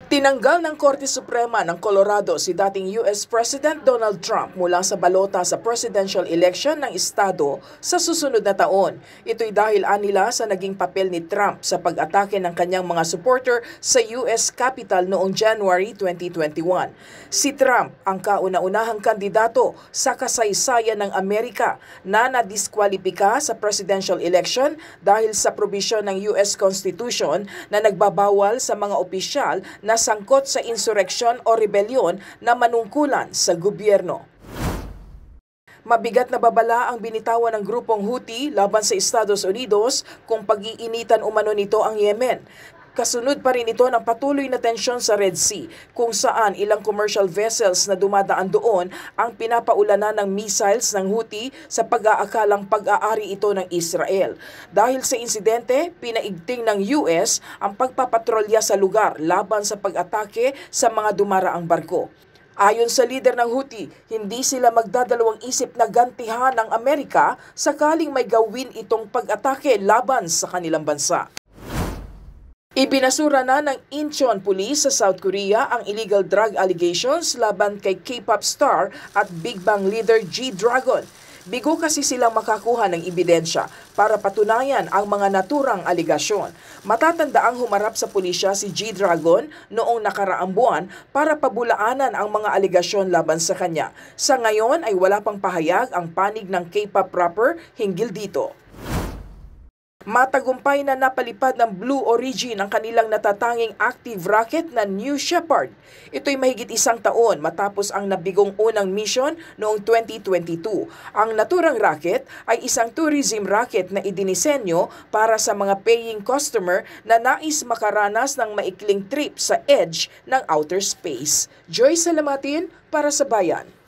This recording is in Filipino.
Tinanggal ng Korte Suprema ng Colorado si dating US President Donald Trump mula sa balota sa presidential election ng estado sa susunod na taon. Ito'y dahil anila sa naging papel ni Trump sa pag-atake ng kanyang mga supporter sa US Capitol noong January 2021. Si Trump ang kauna-unahang kandidato sa kasaysayan ng Amerika na nadiskwalipika sa presidential election dahil sa probisyon ng US Constitution na nagbabawal sa mga opisyal na sangkot sa insureksyon o rebelyon na manungkulan sa gobyerno. Mabigat na babala ang binitawan ng grupong Houthi laban sa Estados Unidos kung pag-iinitan umano nito ang Yemen. Kasunod pa rin ito ng patuloy na tensyon sa Red Sea, kung saan ilang commercial vessels na dumadaan doon ang pinapaulanan ng missiles ng Houthi sa pag-aakalang pag-aari ito ng Israel. Dahil sa insidente, pinaigting ng US ang pagpapatrolya sa lugar laban sa pag-atake sa mga dumaraang barko. Ayon sa leader ng Houthi, hindi sila magdadalawang isip na gantihan ng Amerika sakaling may gawin itong pag-atake laban sa kanilang bansa. Ibinasura na ng Incheon Police sa South Korea ang illegal drug allegations laban kay K-pop star at Big Bang leader G-Dragon. Bigo kasi silang makakuha ng ebidensya para patunayan ang mga naturang aligasyon. Matatandaang humarap sa pulisya si G-Dragon noong nakaraang buwan para pabulaanan ang mga aligasyon laban sa kanya. Sa ngayon ay wala pang pahayag ang panig ng K-pop rapper hinggil dito. Matagumpay na napalipad ng Blue Origin ang kanilang natatanging active rocket na New Shepard. Ito'y mahigit isang taon matapos ang nabigong unang mission noong 2022. Ang naturang rocket ay isang tourism rocket na idinisenyo para sa mga paying customer na nais makaranas ng maikling trip sa edge ng outer space. Joy Salamatin para sa Bayan.